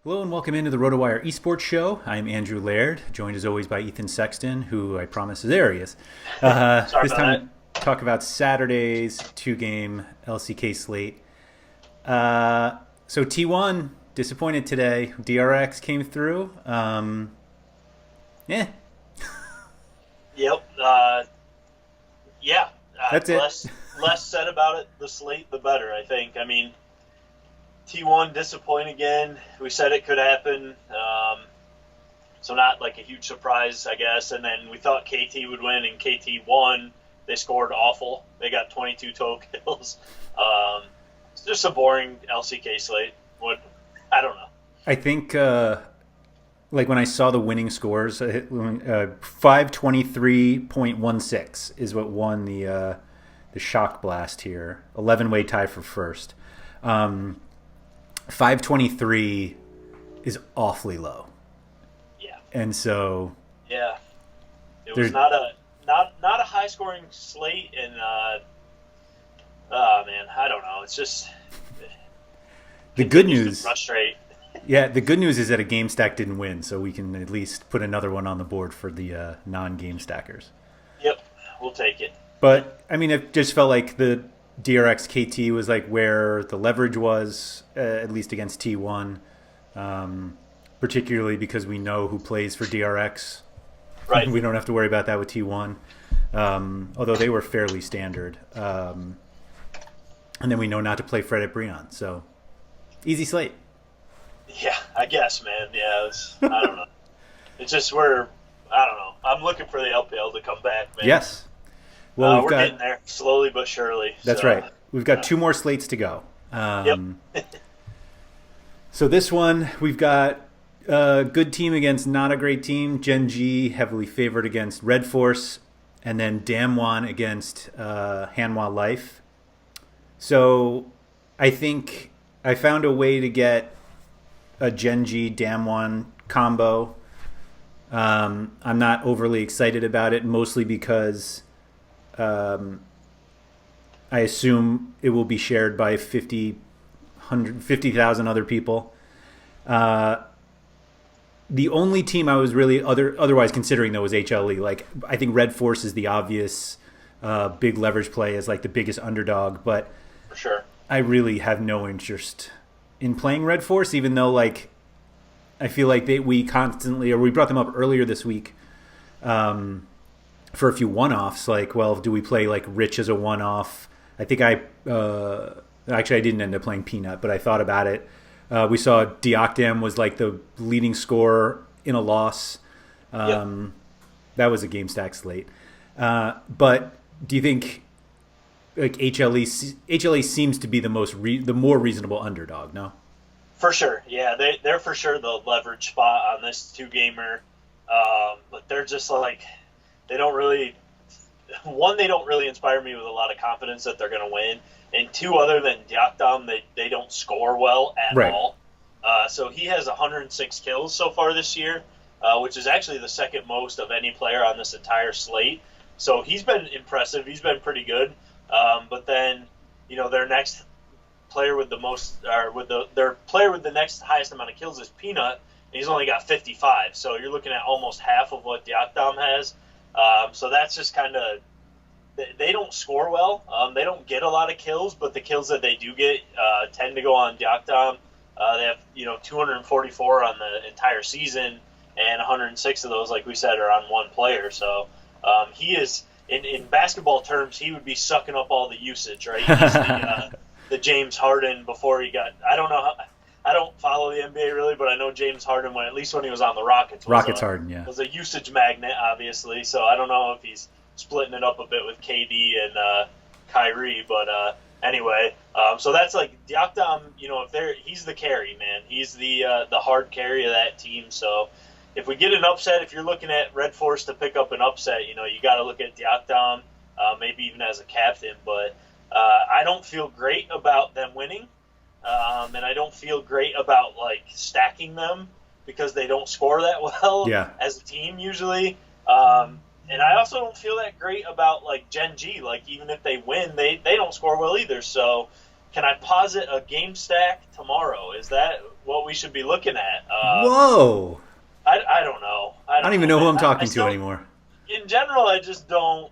Hello and welcome into the RotoWire Esports Show. I'm Andrew Laird, joined as always by Ethan Sexton, who I promise is there he is. Sorry This about time to talk about Saturday's two-game LCK slate. So T1, disappointed today. DRX came through. Yeah, Yep. Yeah. that's it. Less said about it, the slate, the better. I think. I mean, T1 disappoint again. We said it could happen. So not like a huge surprise, I guess. And then we thought KT would win, and KT won. They scored awful. They got 22 total kills. It's just a boring LCK slate. I don't know. I think, like when I saw the winning scores, 523.16 is what won the shock blast here. 11-way tie for first. 523 is awfully low. Yeah. And so Yeah. It was not a high scoring slate, and oh man, I don't know. It's just the good continues news. to frustrate. Yeah, the good news is that a game stack didn't win, so we can at least put another one on the board for the non-game stackers. Yep, we'll take it. But I mean, it just felt like the DRX KT was like where the leverage was, at least against T1, particularly because we know who plays for DRX. Right. We don't have to worry about that with T1, although they were fairly standard. And then we know not to play Fred at Breon, so easy slate. Yeah, I guess, man. Yeah, I don't know. It's just I don't know. I'm looking for the LPL to come back, man. Yes. Well, we're getting there slowly but surely. That's right. We've got two more slates to go. Yep. So this one, we've got a good team against not a great team. Gen G heavily favored against Red Force, and then Damwon against Hanwha Life. So I think I found a way to get a Gen G Damwon combo. I'm not overly excited about it, mostly because I assume it will be shared by 50,000 other people. The only team I was really otherwise considering, though, was HLE. Like, I think Red Force is the obvious big leverage play as like the biggest underdog, but For sure. I really have no interest in playing Red Force, even though like I feel like we brought them up earlier this week for a few one-offs. Like, well, do we play like Rich as a one-off? I think actually I didn't end up playing Peanut, but I thought about it. We saw Deoctam was like the leading scorer in a loss. Yep. That was a game stack slate. But do you think like HLE seems to be the more reasonable underdog? No. For sure, yeah, they're for sure the leverage spot on this two-gamer, but they're just like, they don't really inspire me with a lot of confidence that they're going to win, and two, other than Deoctam, they don't score well at all. So he has 106 kills so far this year, which is actually the second most of any player on this entire slate. So he's been impressive. He's been pretty good. But then, their next player with the most, their player with the next highest amount of kills is Peanut, and he's only got 55. So you're looking at almost half of what Deoctam has. So that's just kind of, they don't score well. They don't get a lot of kills, but the kills that they do get tend to go on Deoctam. They have 244 on the entire season, and 106 of those, like we said, are on one player. So he is, in basketball terms, he would be sucking up all the usage, right? He's the James Harden before he got. I don't know. I don't follow the NBA really, but I know James Harden, at least when he was on the Rockets, Harden, yeah, was a usage magnet, obviously. So I don't know if he's splitting it up a bit with KD and Kyrie, but anyway, so that's like Deoctam. He's the carry, man. He's the hard carry of that team. So if we get an upset, if you're looking at Red Force to pick up an upset, you got to look at Deoctam, maybe even as a captain. But I don't feel great about them winning, and I don't feel great about like stacking them because they don't score that well as a team usually. And I also don't feel that great about like Gen G. Like even if they win, they don't score well either. So can I posit a game stack tomorrow? Is that what we should be looking at? Whoa! I don't know. I don't even know who I'm talking to anymore. In general, I just don't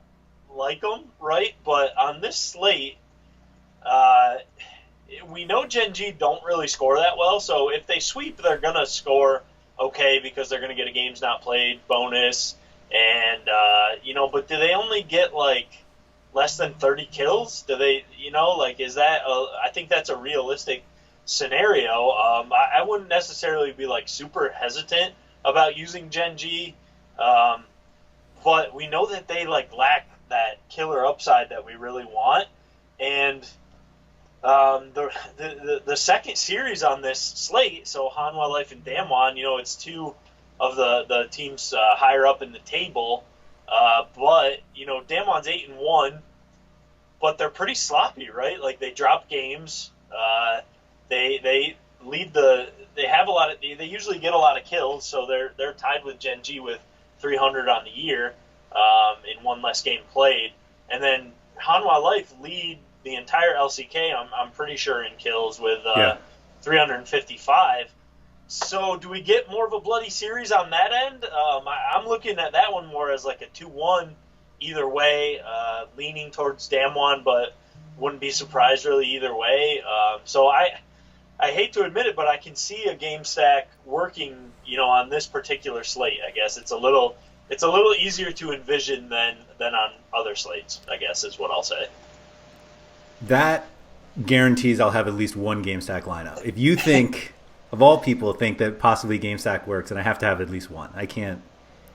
like them, right? But on this slate, we know Gen G don't really score that well, so if they sweep, they're going to score okay because they're going to get a games not played bonus. And, but do they only get, like, less than 30 kills? Do they, is that, I think that's a realistic scenario. I wouldn't necessarily be, like, super hesitant about using Gen G, but we know that they, like, lack that killer upside that we really want. And the second series on this slate, so Hanwha Life and Damwon, it's two of the teams higher up in the table. But Damwon's 8-1, but they're pretty sloppy, right? Like they drop games. They lead they have a lot of. They usually get a lot of kills, so they're tied with Gen G with 300 on the year in one less game played, and then Hanwha Life lead the entire LCK. I'm pretty sure in kills with 355. So do we get more of a bloody series on that end? I'm looking at that one more as like a 2-1 either way, leaning towards Damwon, but wouldn't be surprised really either way. So I hate to admit it, but I can see a game stack working, on this particular slate. I guess it's a little easier to envision than on other slates, I guess is what I'll say. That guarantees I'll have at least one game stack lineup. If you think, of all people, think that possibly game stack works, and I have to have at least one. I can't.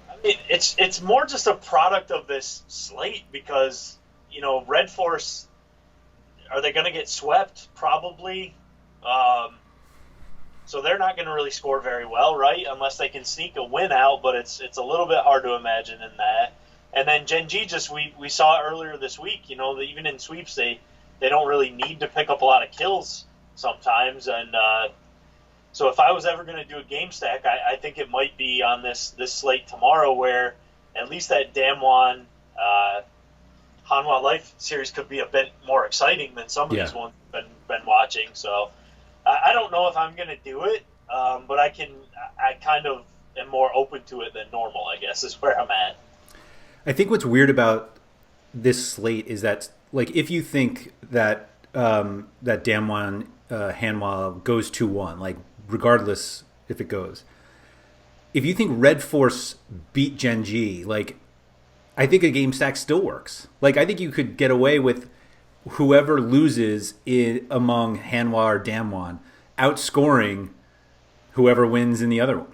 I mean, it's more just a product of this slate because, Red Force, are they going to get swept? Probably. So they're not going to really score very well, right? Unless they can sneak a win out, but it's a little bit hard to imagine in that. And then Gen G, we saw earlier this week, even in sweeps, they don't really need to pick up a lot of kills sometimes. And so if I was ever going to do a game stack, I think it might be on this slate tomorrow where at least that Damwon Hanwha Life series could be a bit more exciting than some of these ones I've been watching. So I don't know if I'm going to do it, but I kind of am more open to it than normal, I guess, is where I'm at. I think what's weird about this slate is that, like, if you think that that Damwon Hanwha goes 2-1, like, regardless if it goes, if you think Red Force beat Gen G, like, I think a game stack still works. Like, I think you could get away with whoever loses among Hanwha or Damwon outscoring whoever wins in the other one.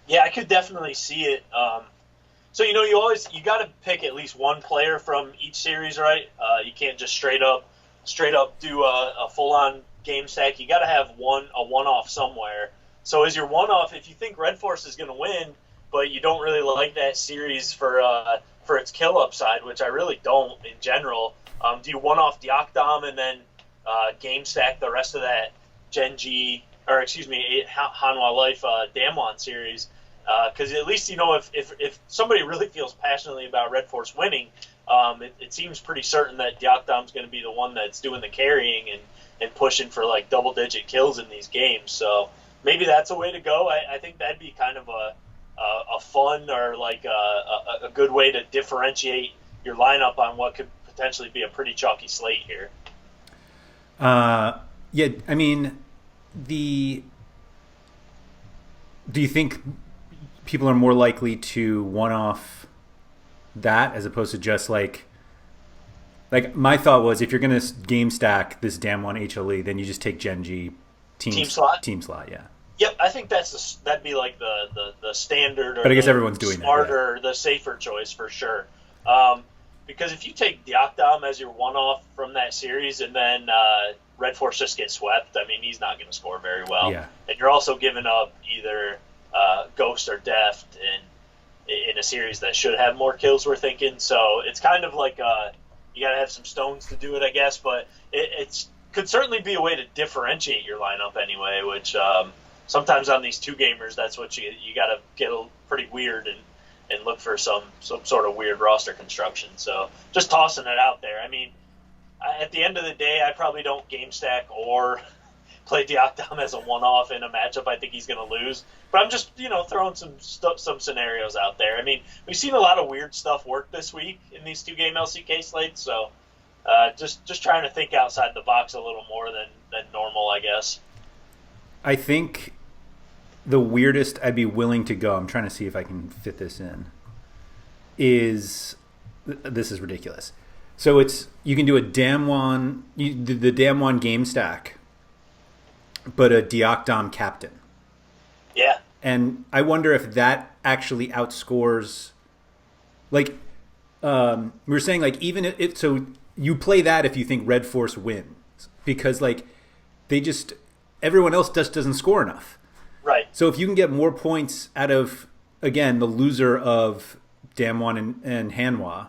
Yeah, I could definitely see it. So you got to pick at least one player from each series, right? You can't just straight up do a full on game stack. You got to have a one-off somewhere. So as your one-off, if you think Red Force is going to win, but you don't really like that series for its kill upside, which I really don't in general, do you one-off Diakdam and then game stack the rest of that Gen G, or excuse me, Hanwha Life Damwon series? Because at least, if somebody really feels passionately about Red Force winning, it seems pretty certain that Diakdam's going to be the one that's doing the carrying and pushing for like double-digit kills in these games. So maybe that's a way to go. I think that'd be kind of a fun or like a good way to differentiate your lineup on what could potentially be a pretty chalky slate here. Yeah, I mean, do you think people are more likely to one-off that as opposed to just like my thought was if you're going to game stack this Damwon HLE, then you just take Gen G team slot, yeah. Yep, I think that'd be like the standard, or but I guess everyone's doing smarter, that, the safer choice for sure. Because if you take Diakdam as your one-off from that series and then Red Force just gets swept, I mean, he's not going to score very well. Yeah. And you're also giving up either Ghost or Deft in a series that should have more kills, we're thinking. So it's kind of like you got to have some stones to do it, I guess. But it could certainly be a way to differentiate your lineup anyway, which sometimes on these two-gamers, that's what you got to get pretty weird and look for some sort of weird roster construction. So just tossing it out there. I mean, at the end of the day, I probably don't game stack or play Diakdam as a one-off in a matchup I think he's going to lose. But I'm just, throwing some scenarios out there. I mean, we've seen a lot of weird stuff work this week in these 2-game LCK slates, so just trying to think outside the box a little more than normal, I guess. I think the weirdest I'd be willing to go, I'm trying to see if I can fit this in, this is ridiculous. So you can do a Damwon, the Damwon game stack, but a Diakdam captain. Yeah. And I wonder if that actually outscores, like, we were saying, like, even if, so you play that if you think Red Force wins, because, like, everyone else just doesn't score enough. Right. So if you can get more points out of, again, the loser of Damwon and Hanwha,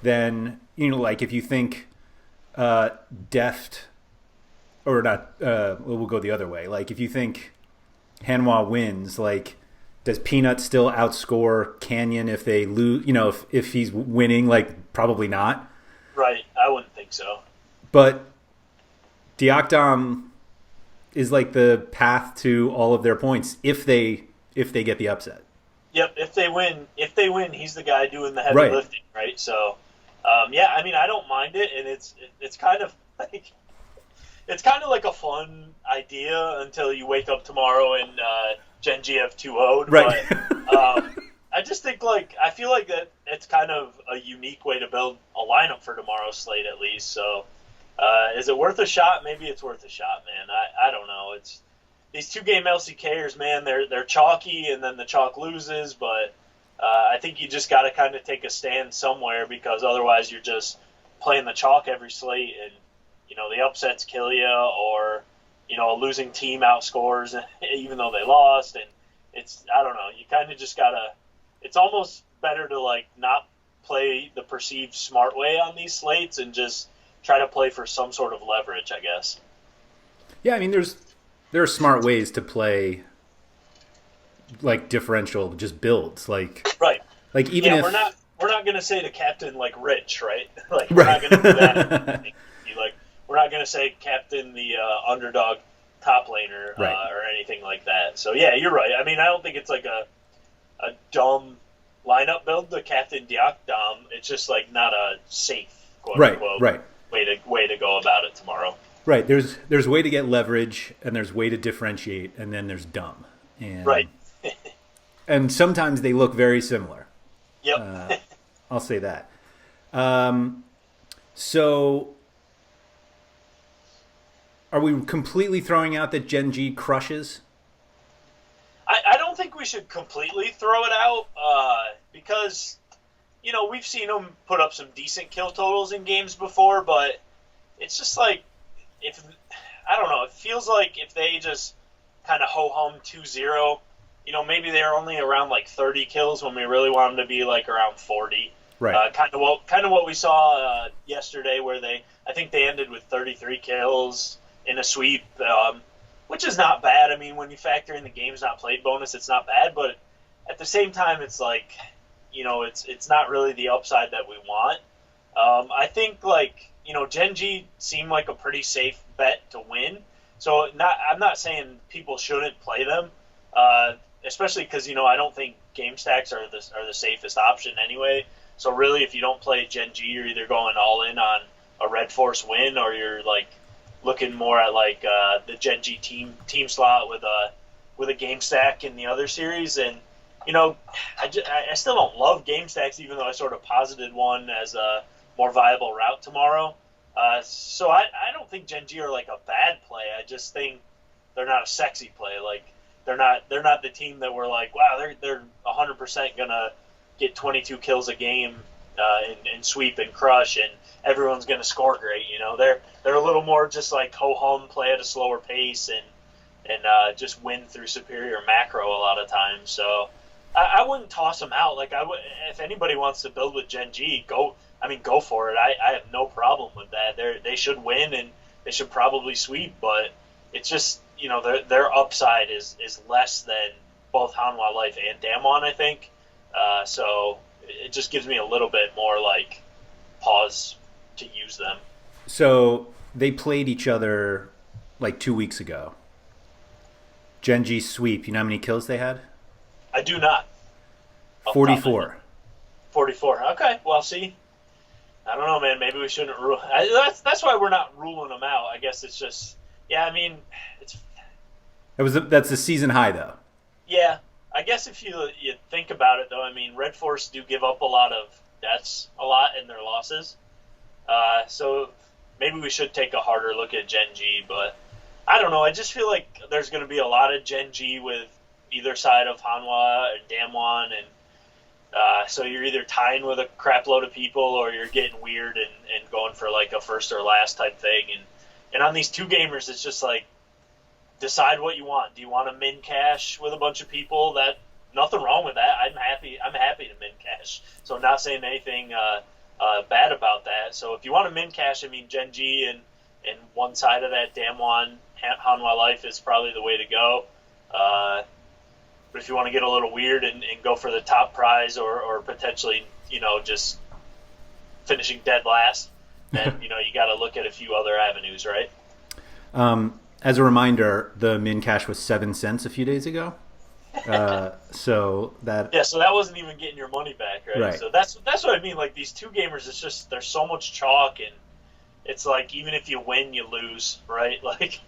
then, like, if you think Deft, or not, we'll go the other way. Like, if you think Hanwha wins, like, does Peanut still outscore Canyon if they lose? If he's winning, like, probably not. Right, I wouldn't think so. But Diakdam is like the path to all of their points if they get the upset. Yep, if they win, he's the guy doing the heavy lifting, right? So, yeah, I mean, I don't mind it, and it's kind of like a fun idea until you wake up tomorrow and Gen G have 2-0'd. Right. But I just think, I feel like that it's kind of a unique way to build a lineup for tomorrow's slate, at least. So, is it worth a shot? Maybe it's worth a shot, man. I don't know. It's these 2-game LCKers, man. They're chalky, and then the chalk loses. But I think you just got to kind of take a stand somewhere, because otherwise you're just playing the chalk every slate, and the upsets kill you, or a losing team outscores even though they lost, and I don't know. You kind of just gotta. It's almost better to not play the perceived smart way on these slates and just try to play for some sort of leverage, I guess. Yeah, I mean, there are smart ways to play, like, differential just builds, like right. Like, even if we're not gonna say to captain Rich, right? We're not gonna do that. We're not gonna say captain the underdog top laner or anything like that. So yeah, you're right. I mean, I don't think it's like a dumb lineup build to captain Diakdam. It's just not a safe quote unquote way to go about it tomorrow. Right. There's way to get leverage, and there's way to differentiate, and then there's dumb. And, right. And sometimes they look very similar. Yep. I'll say that. So, are we completely throwing out that Gen G crushes? I don't think we should completely throw it out because, we've seen them put up some decent kill totals in games before, but it's just I don't know, it feels like if they just kind of ho-hum 2-0, maybe they're only around 30 kills when we really want them to be around 40. Right. Kind of what we saw yesterday, where I think they ended with 33 kills in a sweep, which is not bad. I mean, when you factor in the games not played bonus, it's not bad. But at the same time, it's it's not really the upside that we want. I think Gen G seemed like a pretty safe bet to win. So I'm not saying people shouldn't play them, especially because I don't think game stacks are the safest option anyway. So really, if you don't play Gen G, you're either going all in on a Red Force win, or you're looking more at the Gen G team slot with a game stack in the other series. And I still don't love game stacks, even though I sort of posited one as a more viable route tomorrow. So I don't think Gen G are a bad play. I just think they're not a sexy play. They're not the team that we're wow, they're 100% gonna get 22 kills a game and sweep and crush, and everyone's gonna score great. They're a little more just ho hum, play at a slower pace, and just win through superior macro a lot of times. So I wouldn't toss them out. If anybody wants to build with Gen G, go for it. I have no problem with that. They should win, and they should probably sweep, but it's just their upside is less than both Hanwha Life and Damwon, I think. So it just gives me a little bit more pause to use them. So they played each other like 2 weeks ago. Genji sweep. You know how many kills they had? I do not. 44. 44. Okay. Well, see, I don't know, man. Maybe we shouldn't rule. That's why we're not ruling them out. I guess it's just, yeah. I mean, it's. That's the season high though. Yeah, I guess if you think about it though, I mean, Red Force do give up a lot of deaths, a lot in their losses. So maybe we should take a harder look at Genji, but I don't know. I just feel like there's going to be a lot of Genji with either side of Hanwha and Damwon, and so you're either tying with a crap load of people or you're getting weird and going for like a first or last type thing. And on these two gamers, it's just like, decide what you want. Do you want to min cash with a bunch of people? That nothing wrong with that. I'm happy to min cash. So I'm not saying anything bad about that. So if you want to min cash, I mean, Genji and one side of that Damwon Hanwha Life is probably the way to go. But if you want to get a little weird and go for the top prize or potentially, just finishing dead last, then, you got to look at a few other avenues, right? As a reminder, the min cash was 7 cents a few days ago. So that wasn't even getting your money back, right? So that's what I mean. Like these two gamers, it's just there's so much chalk, and it's like even if you win, you lose, right? Like,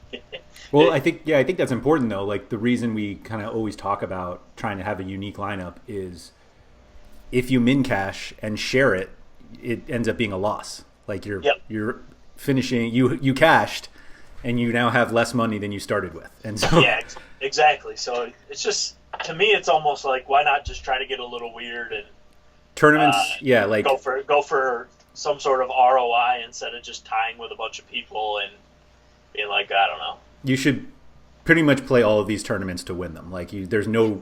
well, I think that's important though. Like the reason we kind of always talk about trying to have a unique lineup is if you min cash and share it, it ends up being a loss. Like you're finishing you cashed, and you now have less money than you started with, and so yeah, exactly. So it's just, to me, it's almost like, why not just try to get a little weird and tournaments? Like go for some sort of ROI instead of just tying with a bunch of people and being like, I don't know. You should pretty much play all of these tournaments to win them. Like there's no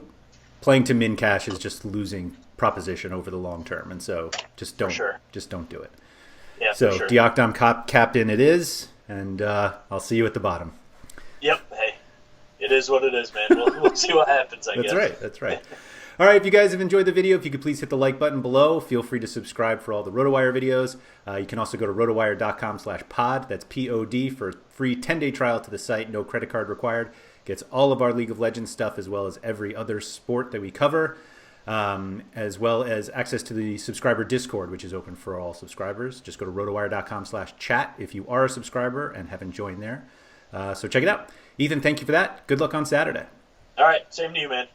playing to min cash is just losing proposition over the long term, and so just don't do it. Yeah. So for sure. Diokdom captain it is, and I'll see you at the bottom. Yep. Hey, it is what it is, man. We'll see what happens, I guess. That's right. All right, if you guys have enjoyed the video, if you could please hit the like button below. Feel free to subscribe for all the RotoWire videos. You can also go to rotowire.com/pod. That's POD for free 10-day trial to the site. No credit card required. Gets all of our League of Legends stuff as well as every other sport that we cover, as well as access to the subscriber Discord, which is open for all subscribers. Just go to rotowire.com/chat if you are a subscriber and haven't joined there. So check it out. Ethan, thank you for that. Good luck on Saturday. All right. Same to you, man.